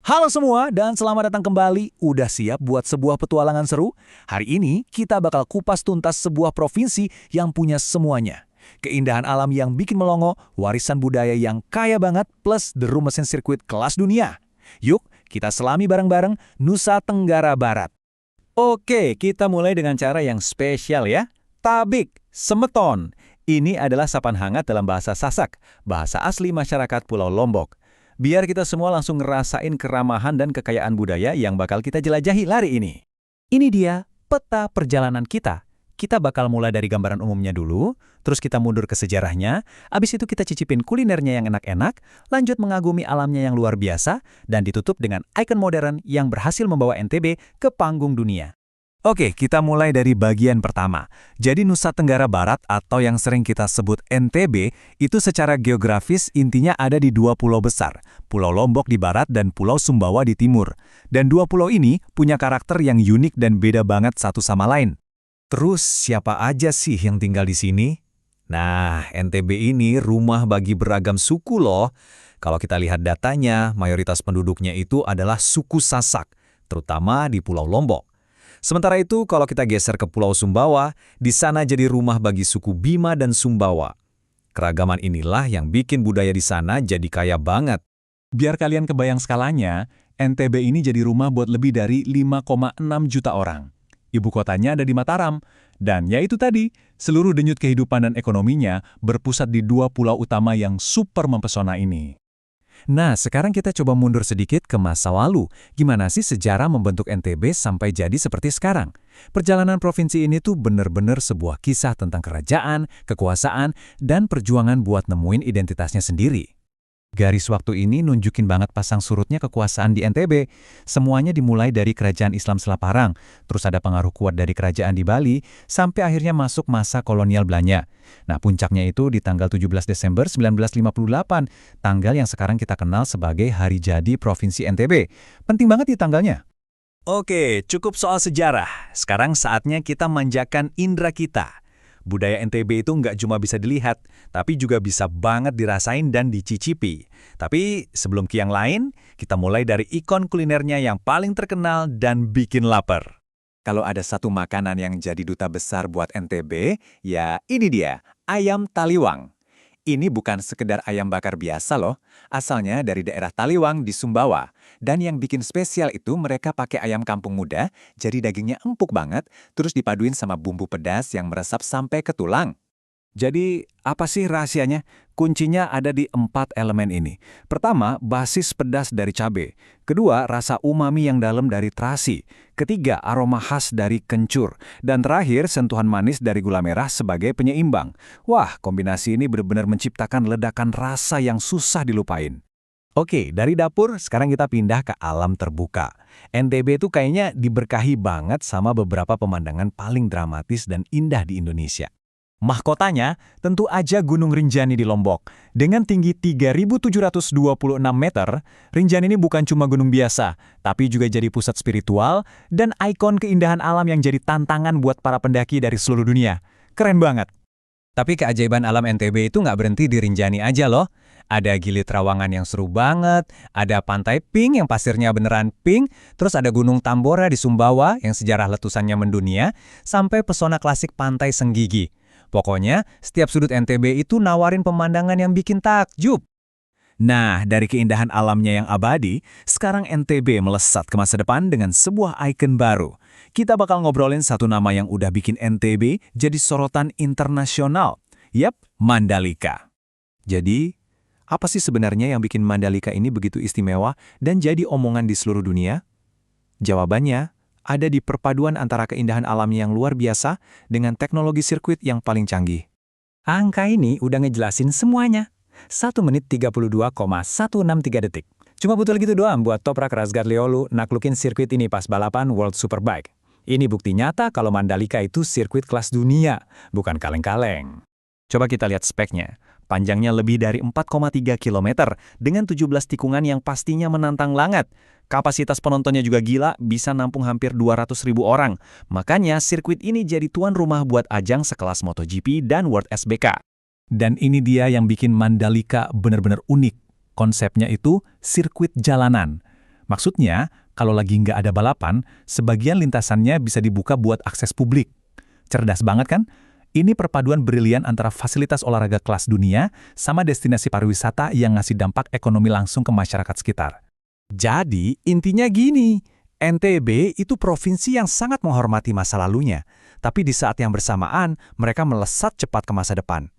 Halo semua dan selamat datang kembali. Udah siap buat sebuah petualangan seru? Hari ini kita bakal kupas tuntas sebuah provinsi yang punya semuanya. Keindahan alam yang bikin melongo, warisan budaya yang kaya banget, plus deru mesin sirkuit kelas dunia. Yuk, kita selami bareng-bareng Nusa Tenggara Barat. Oke, kita mulai dengan cara yang spesial ya. Tabik, semeton. Ini adalah sapaan hangat dalam bahasa Sasak, bahasa asli masyarakat Pulau Lombok. Biar kita semua langsung ngerasain keramahan dan kekayaan budaya yang bakal kita jelajahi hari ini. Ini dia peta perjalanan kita. Kita bakal mulai dari gambaran umumnya dulu, terus kita mundur ke sejarahnya, abis itu kita cicipin kulinernya yang enak-enak, lanjut mengagumi alamnya yang luar biasa, dan ditutup dengan ikon modern yang berhasil membawa NTB ke panggung dunia. Oke, kita mulai dari bagian pertama. Jadi Nusa Tenggara Barat atau yang sering kita sebut NTB, itu secara geografis intinya ada di dua pulau besar, Pulau Lombok di barat dan Pulau Sumbawa di timur. Dan dua pulau ini punya karakter yang unik dan beda banget satu sama lain. Terus siapa aja sih yang tinggal di sini? Nah, NTB ini rumah bagi beragam suku loh. Kalau kita lihat datanya, mayoritas penduduknya itu adalah suku Sasak, terutama di Pulau Lombok. Sementara itu, kalau kita geser ke Pulau Sumbawa, di sana jadi rumah bagi suku Bima dan Sumbawa. Keragaman inilah yang bikin budaya di sana jadi kaya banget. Biar kalian kebayang skalanya, NTB ini jadi rumah buat lebih dari 5,6 juta orang. Ibu kotanya ada di Mataram. Dan ya itu tadi, seluruh denyut kehidupan dan ekonominya berpusat di dua pulau utama yang super mempesona ini. Nah, sekarang kita coba mundur sedikit ke masa lalu. Gimana sih sejarah membentuk NTB sampai jadi seperti sekarang? Perjalanan provinsi ini tuh bener-bener sebuah kisah tentang kerajaan, kekuasaan, dan perjuangan buat nemuin identitasnya sendiri. Garis waktu ini nunjukin banget pasang surutnya kekuasaan di NTB. Semuanya dimulai dari kerajaan Islam Selaparang, terus ada pengaruh kuat dari kerajaan di Bali, sampai akhirnya masuk masa kolonial Belanda. Nah, puncaknya itu di tanggal 17 Desember 1958, tanggal yang sekarang kita kenal sebagai Hari Jadi Provinsi NTB. Penting banget di tanggalnya. Oke, cukup soal sejarah. Sekarang saatnya kita manjakan indera kita. Budaya NTB itu nggak cuma bisa dilihat, tapi juga bisa banget dirasain dan dicicipi. Tapi sebelum ke yang lain, kita mulai dari ikon kulinernya yang paling terkenal dan bikin lapar. Kalau ada satu makanan yang jadi duta besar buat NTB, ya ini dia, ayam taliwang. Ini bukan sekedar ayam bakar biasa loh, asalnya dari daerah Taliwang di Sumbawa. Dan yang bikin spesial itu mereka pakai ayam kampung muda, jadi dagingnya empuk banget, terus dipaduin sama bumbu pedas yang meresap sampai ke tulang. Jadi, apa sih rahasianya? Kuncinya ada di 4 elemen ini. Pertama, basis pedas dari cabai. Kedua, rasa umami yang dalam dari terasi. Ketiga, aroma khas dari kencur. Dan terakhir, sentuhan manis dari gula merah sebagai penyeimbang. Wah, kombinasi ini benar-benar menciptakan ledakan rasa yang susah dilupain. Oke, dari dapur, sekarang kita pindah ke alam terbuka. NTB itu kayaknya diberkahi banget sama beberapa pemandangan paling dramatis dan indah di Indonesia. Mahkotanya tentu aja Gunung Rinjani di Lombok. Dengan tinggi 3.726 meter, Rinjani ini bukan cuma gunung biasa, tapi juga jadi pusat spiritual dan ikon keindahan alam yang jadi tantangan buat para pendaki dari seluruh dunia. Keren banget. Tapi keajaiban alam NTB itu nggak berhenti di Rinjani aja loh. Ada Gili Trawangan yang seru banget, ada Pantai Pink yang pasirnya beneran pink, terus ada Gunung Tambora di Sumbawa yang sejarah letusannya mendunia, sampai pesona klasik Pantai Senggigi. Pokoknya, setiap sudut NTB itu nawarin pemandangan yang bikin takjub. Nah, dari keindahan alamnya yang abadi, sekarang NTB melesat ke masa depan dengan sebuah ikon baru. Kita bakal ngobrolin satu nama yang udah bikin NTB jadi sorotan internasional. Yap, Mandalika. Jadi, apa sih sebenarnya yang bikin Mandalika ini begitu istimewa dan jadi omongan di seluruh dunia? Jawabannya ada di perpaduan antara keindahan alamnya yang luar biasa dengan teknologi sirkuit yang paling canggih. Angka ini udah ngejelasin semuanya. 1 menit 32,163 detik. Cuma butuh gitu doang buat Toprak Razgatliolu naklukin sirkuit ini pas balapan World Superbike. Ini bukti nyata kalau Mandalika itu sirkuit kelas dunia, bukan kaleng-kaleng. Coba kita lihat speknya. Panjangnya lebih dari 4,3 km dengan 17 tikungan yang pastinya menantang langit. Kapasitas penontonnya juga gila, bisa nampung hampir 200.000 orang. Makanya sirkuit ini jadi tuan rumah buat ajang sekelas MotoGP dan World SBK. Dan ini dia yang bikin Mandalika benar-benar unik. Konsepnya itu sirkuit jalanan. Maksudnya, kalau lagi nggak ada balapan, sebagian lintasannya bisa dibuka buat akses publik. Cerdas banget kan? Ini perpaduan brilian antara fasilitas olahraga kelas dunia sama destinasi pariwisata yang ngasih dampak ekonomi langsung ke masyarakat sekitar. Jadi, intinya gini, NTB itu provinsi yang sangat menghormati masa lalunya, tapi di saat yang bersamaan, mereka melesat cepat ke masa depan.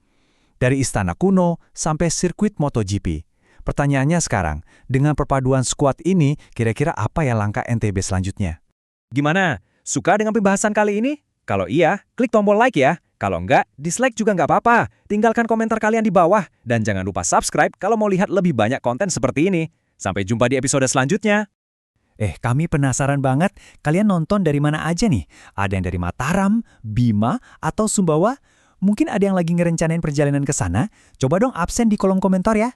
Dari istana kuno sampai sirkuit MotoGP. Pertanyaannya sekarang, dengan perpaduan skuad ini, kira-kira apa ya langkah NTB selanjutnya? Gimana? Suka dengan pembahasan kali ini? Kalau iya, klik tombol like ya. Kalau enggak, dislike juga nggak apa-apa. Tinggalkan komentar kalian di bawah. Dan jangan lupa subscribe kalau mau lihat lebih banyak konten seperti ini. Sampai jumpa di episode selanjutnya. Kami penasaran banget, kalian nonton dari mana aja nih? Ada yang dari Mataram, Bima, atau Sumbawa? Mungkin ada yang lagi ngerencanain perjalanan ke sana? Coba dong absen di kolom komentar ya.